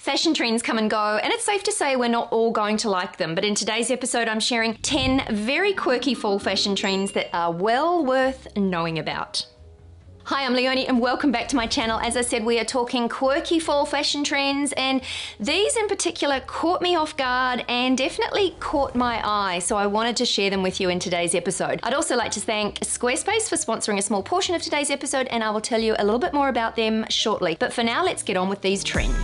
Fashion trends come and go, and it's safe to say we're not all going to like them, but in today's episode I'm sharing 10 very quirky fall fashion trends that are well worth knowing about. Hi, I'm Leonie and welcome back to my channel. As I said, we are talking quirky fall fashion trends, and these in particular caught me off guard and definitely caught my eye, so I wanted to share them with you in today's episode. I'd also like to thank Squarespace for sponsoring a small portion of today's episode, and I will tell you a little bit more about them shortly. But for now, let's get on with these trends.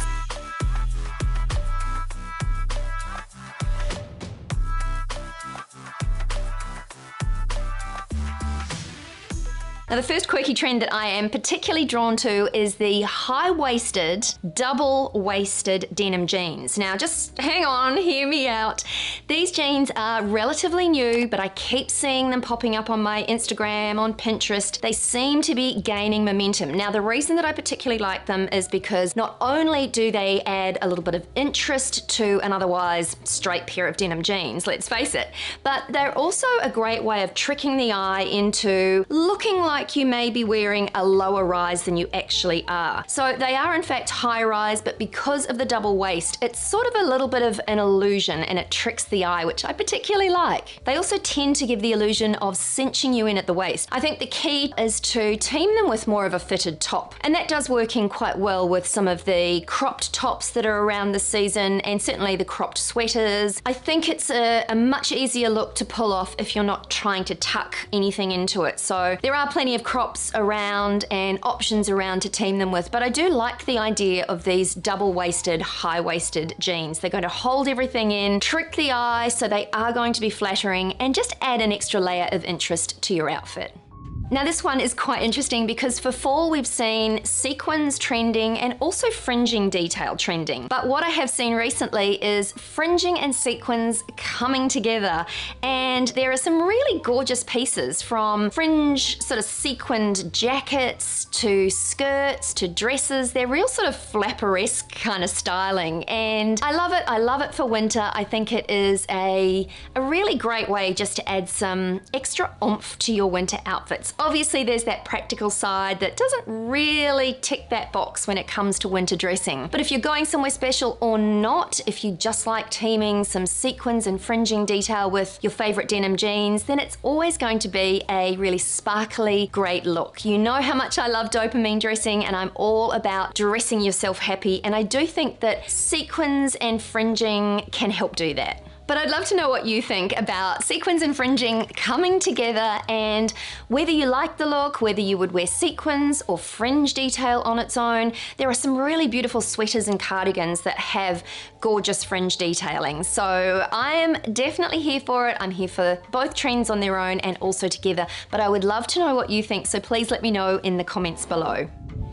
Now, the first quirky trend that I am particularly drawn to is the high-waisted, double-waisted denim jeans. Now, just hang on, hear me out. These jeans are relatively new, but I keep seeing them popping up on my Instagram, on Pinterest. They seem to be gaining momentum. Now, the reason that I particularly like them is because not only do they add a little bit of interest to an otherwise straight pair of denim jeans, let's face it, but they're also a great way of tricking the eye into looking like you may be wearing a lower rise than you actually are. So they are in fact high rise, but because of the double waist, it's sort of a little bit of an illusion and it tricks the eye, which I particularly like. They also tend to give the illusion of cinching you in at the waist. I think the key is to team them with more of a fitted top, and that does work in quite well with some of the cropped tops that are around this season, and certainly the cropped sweaters. I think it's a much easier look to pull off if you're not trying to tuck anything into it. So there are plenty of crops around and options around to team them with, but I do like the idea of these double-waisted, high-waisted jeans. They're going to hold everything in, trick the eye, so they are going to be flattering and just add an extra layer of interest to your outfit. Now, this one is quite interesting because for fall we've seen sequins trending and also fringing detail trending. But what I have seen recently is fringing and sequins coming together, and there are some really gorgeous pieces, from fringe sort of sequined jackets to skirts to dresses. They're real sort of flapper-esque kind of styling, and I love it. I love it for winter. I think it is a really great way just to add some extra oomph to your winter outfits. Obviously, there's that practical side that doesn't really tick that box when it comes to winter dressing. But if you're going somewhere special or not, if you just like teaming some sequins and fringing detail with your favorite denim jeans, then it's always going to be a really sparkly, great look. You know how much I love dopamine dressing, and I'm all about dressing yourself happy, and I do think that sequins and fringing can help do that. But I'd love to know what you think about sequins and fringing coming together, and whether you like the look, whether you would wear sequins or fringe detail on its own. There are some really beautiful sweaters and cardigans that have gorgeous fringe detailing. So I am definitely here for it. I'm here for both trends on their own and also together, but I would love to know what you think, so please let me know in the comments below.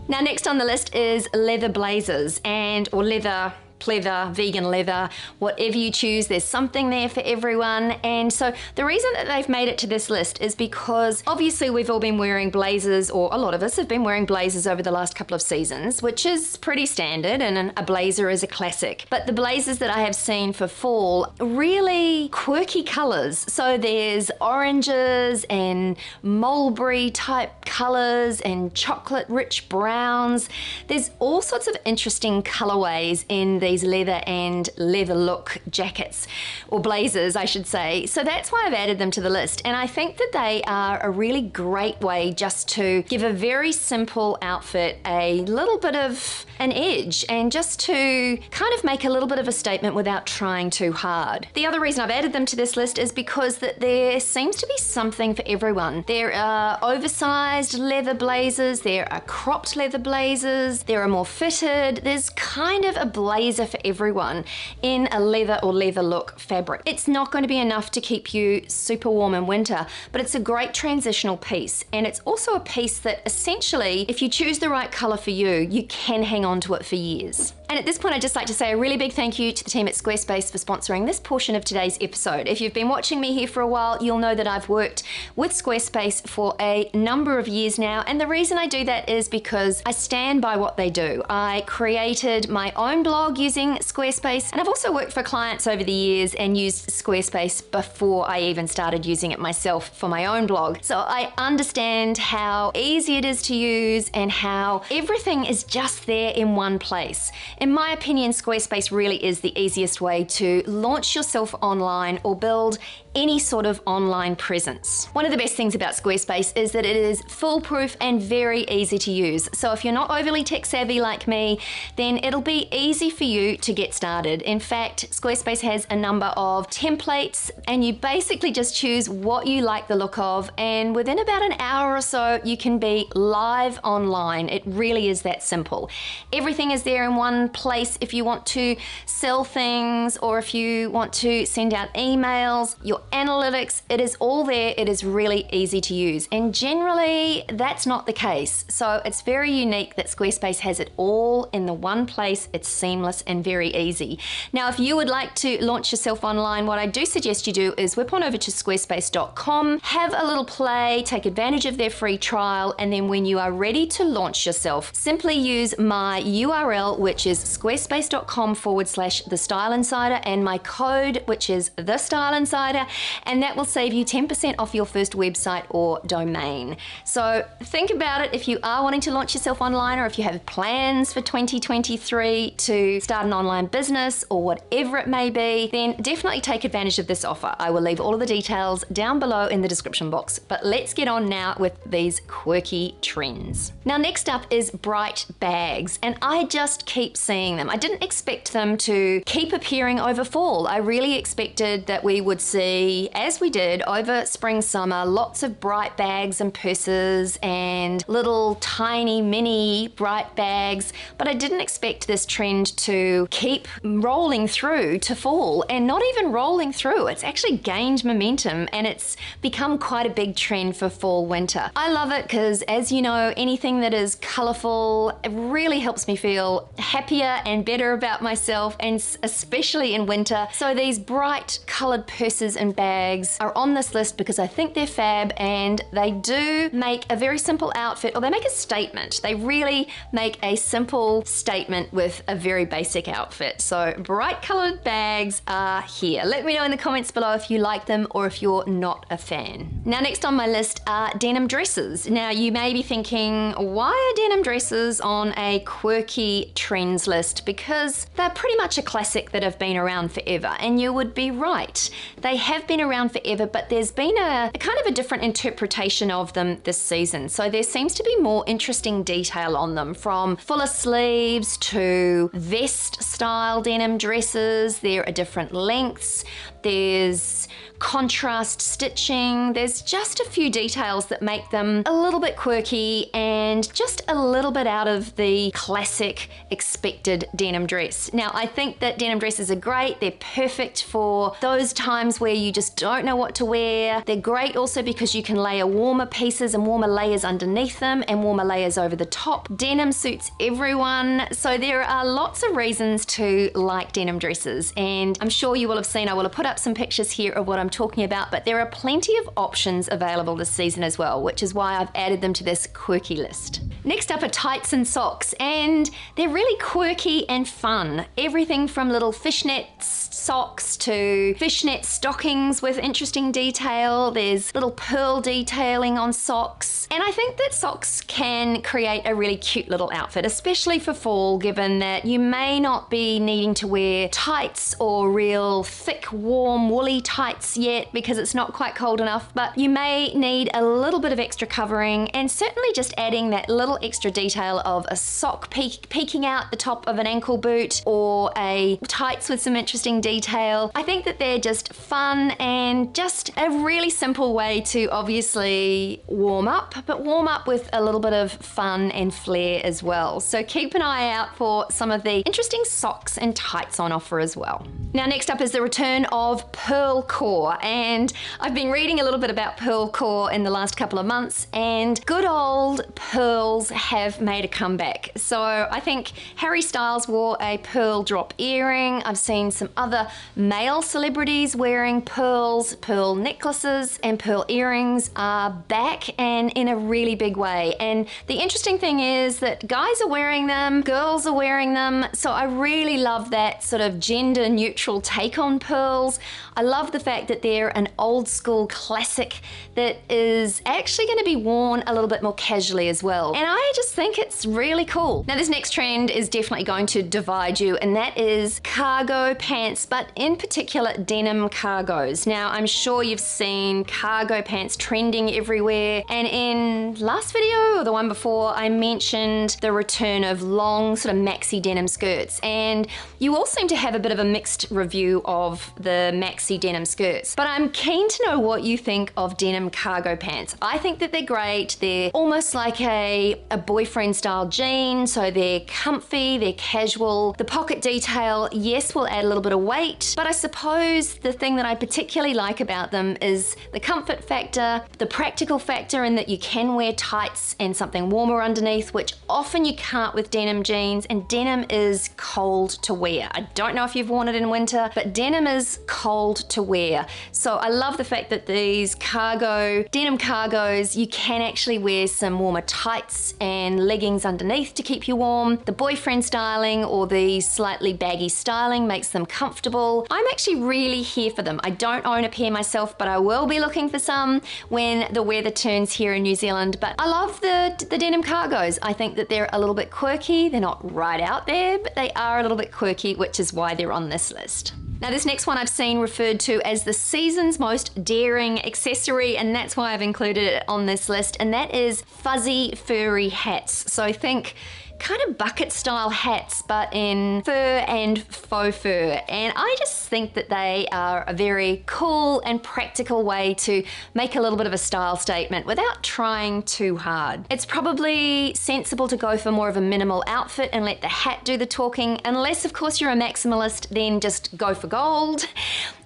Now, next on the list is leather blazers or leather, pleather, vegan leather, whatever you choose, there's something there for everyone. And so the reason that they've made it to this list is because obviously we've all been wearing blazers, or a lot of us have been wearing blazers over the last couple of seasons, which is pretty standard, and a blazer is a classic. But the blazers that I have seen for fall, really quirky colors. So there's oranges and mulberry type colors and chocolate rich browns. There's all sorts of interesting colorways in these leather and leather look jackets, or blazers I should say. So that's why I've added them to the list, and I think that they are a really great way just to give a very simple outfit a little bit of an edge, and just to kind of make a little bit of a statement without trying too hard. The other reason I've added them to this list is because that there seems to be something for everyone. There are oversized leather blazers, there are cropped leather blazers, there are more fitted. There's kind of a blazer for everyone in a leather or leather look fabric. It's not going to be enough to keep you super warm in winter, but it's a great transitional piece, and it's also a piece that essentially, if you choose the right color for you, you can hang on to it for years. And at this point, I'd just like to say a really big thank you to the team at Squarespace for sponsoring this portion of today's episode. If you've been watching me here for a while, you'll know that I've worked with Squarespace for a number of years now, and the reason I do that is because I stand by what they do. I created my own blog using Squarespace, and I've also worked for clients over the years and used Squarespace before I even started using it myself for my own blog. So I understand how easy it is to use and how everything is just there in one place. In my opinion, Squarespace really is the easiest way to launch yourself online or build any sort of online presence. One of the best things about Squarespace is that it is foolproof and very easy to use. So if you're not overly tech savvy like me, then it'll be easy for you to get started. In fact, Squarespace has a number of templates and you basically just choose what you like the look of, and within about an hour or so you can be live online. It really is that simple. Everything is there in one place if you want to sell things or if you want to send out emails, your analytics, it is all there. It is really easy to use, and generally that's not the case. So it's very unique that Squarespace has it all in the one place. It's seamless and very easy. Now, if you would like to launch yourself online, what I do suggest you do is whip on over to squarespace.com, have a little play, take advantage of their free trial, and then when you are ready to launch yourself, simply use my URL, which is squarespace.com/TheStyleInsider, and my code, which is TheStyleInsider, and that will save you 10% off your first website or domain. So think about it. If you are wanting to launch yourself online, or if you have plans for 2023 to start an online business or whatever it may be, then definitely take advantage of this offer. I will leave all of the details down below in the description box, but let's get on now with these quirky trends. Now, next up is bright bags, and I just keep seeing them. I didn't expect them to keep appearing over fall. I really expected that we would see, as we did over spring, summer, lots of bright bags and purses and little tiny mini bright bags, but I didn't expect this trend to keep rolling through to fall, and not even rolling through. It's actually gained momentum and it's become quite a big trend for fall winter. I love it because, as you know, anything that is colorful, it really helps me feel happier and better about myself, and especially in winter. So these bright colored purses and bags are on this list because I think they're fab, and they do make a very simple outfit, or they make a statement. They really make a simple statement with a very basic outfit. So bright colored bags are here. Let me know in the comments below if you like them or if you're not a fan. Now, next on my list are denim dresses. Now, you may be thinking, why are denim dresses on a quirky trends list? Because they're pretty much a classic that have been around forever, and you would be right. They have been around forever, but there's been a kind of a different interpretation of them this season. So there seems to be more interesting detail on them, from fuller sleeves to vest style denim dresses. There are different lengths. There's contrast stitching. There's just a few details that make them a little bit quirky and just a little bit out of the classic expected denim dress. Now, I think that denim dresses are great. They're perfect for those times where you just don't know what to wear. They're great also because you can layer warmer pieces and warmer layers underneath them and warmer layers over the top. Denim suits everyone. So there are lots of reasons to like denim dresses, and I'm sure you will have seen, I will have put up some pictures here of what I'm talking about, but there are plenty of options available this season as well, which is why I've added them to this quirky list. Next up are tights and socks, and they're really quirky and fun. Everything from little fishnet socks to fishnet stockings with interesting detail. There's little pearl detailing on socks, and I think that socks can create a really cute little outfit, especially for fall, given that you may not be needing to wear tights or real thick, warm, woolly tights yet because it's not quite cold enough, but you may need a little bit of extra covering, and certainly just adding that little extra detail of a sock peeking out the top of an ankle boot, or a tights with some interesting detail. I think that they're just fun and just a really simple way to obviously warm up, but warm up with a little bit of fun and flair as well. So keep an eye out for some of the interesting socks and tights on offer as well. Now, next up is the return of pearl core, and I've been reading a little bit about pearl core in the last couple of months, and good old pearls have made a comeback. So I think Harry Styles wore a pearl drop earring. I've seen some other male celebrities wearing pearls. Pearl necklaces and pearl earrings are back, and in a really big way. And the interesting thing is that guys are wearing them, girls are wearing them. So I really love that sort of gender neutral take on pearls. I love the fact that they're an old school classic that is actually going to be worn a little bit more casually as well. And I just think it's really cool. Now this next trend is definitely going to divide you, and that is cargo pants, but in particular denim cargos. Now I'm sure you've seen cargo pants trending everywhere, and in last video or the one before I mentioned the return of long sort of maxi denim skirts, and you all seem to have a bit of a mixed review of the maxi denim skirts. But I'm keen to know what you think of denim cargo pants. I think that they're great. They're almost like a boyfriend style jean, so they're comfy, they're casual. The pocket detail, yes, will add a little bit of weight, but I suppose the thing that I particularly like about them is the comfort factor, the practical factor in that you can wear tights and something warmer underneath, which often you can't with denim jeans, and denim is cold to wear. I don't know if you've worn it in winter, but denim is cold to wear. So I love the fact that these denim cargos, you can actually wear some warmer tights and leggings underneath to keep you warm. The boyfriend styling or the slightly baggy styling makes them comfortable. I'm actually really here for them. I don't own a pair myself, but I will be looking for some when the weather turns here in New Zealand. But I love the denim cargos. I think that they're a little bit quirky. They're not right out there, but they are a little bit quirky, which is why they're on this list. Now this next one I've seen referred to as the season's most daring accessory, and that's why I've included it on this list, and that is fuzzy furry hats. So think kind of bucket style hats, but in fur and faux fur. And I just think that they are a very cool and practical way to make a little bit of a style statement without trying too hard. It's probably sensible to go for more of a minimal outfit and let the hat do the talking, unless of course you're a maximalist, then just go for gold.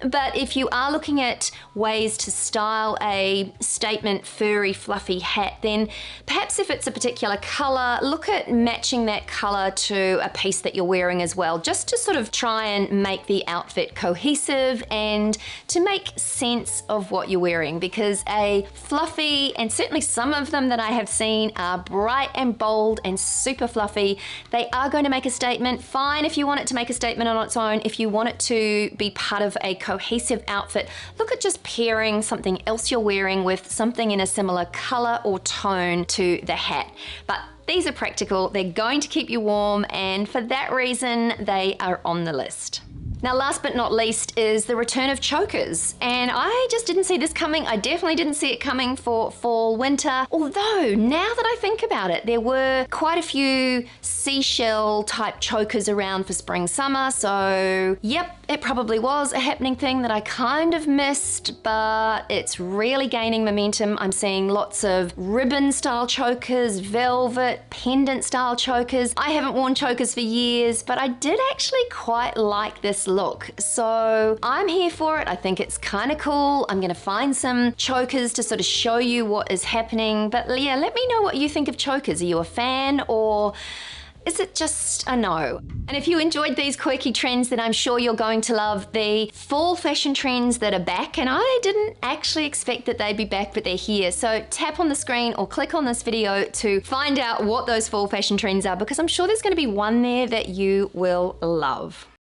But if you are looking at ways to style a statement furry fluffy hat, then perhaps if it's a particular color, look at matching that color to a piece that you're wearing as well, just to sort of try and make the outfit cohesive and to make sense of what you're wearing, because a fluffy, and certainly some of them that I have seen are bright and bold and super fluffy. They are going to make a statement. Fine if you want it to make a statement on its own. If you want it to be part of a cohesive outfit, look at just pairing something else you're wearing with something in a similar color or tone to the hat. But these are practical, they're going to keep you warm, and for that reason, they are on the list. Now, last but not least is the return of chokers, and I just didn't see this coming. I definitely didn't see it coming for fall, winter, although now that I think about it, there were quite a few seashell type chokers around for spring, summer, so yep, it probably was a happening thing that I kind of missed, but it's really gaining momentum. I'm seeing lots of ribbon style chokers, velvet, pendant style chokers. I haven't worn chokers for years, but I did actually quite like this look. So I'm here for it. I think it's kind of cool. I'm going to find some chokers to sort of show you what is happening. But yeah, let me know what you think of chokers. Are you a fan, or is it just a no? And if you enjoyed these quirky trends, then I'm sure you're going to love the fall fashion trends that are back. And I didn't actually expect that they'd be back, but they're here. So tap on the screen or click on this video to find out what those fall fashion trends are, because I'm sure there's going to be one there that you will love.